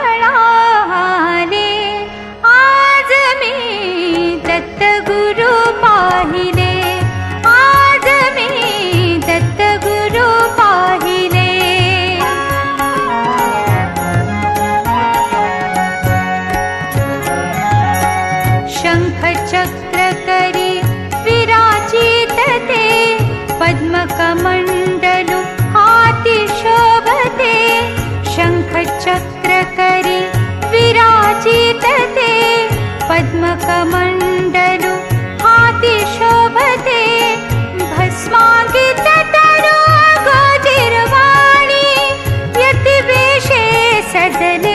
म्हणाले, आज मी दत्तगुरु पाहिले, आज मी दत्तगुरु पाहिले. शंख चक्र करी विराजित ते, पद्मकमंडलु हाती शोभते. शंख चक्र करी विराजित ते, पद्मकमंडलु हाती शोभते. भस्मांकित तनु गोतिर्वाणी, यतिवेशे सदन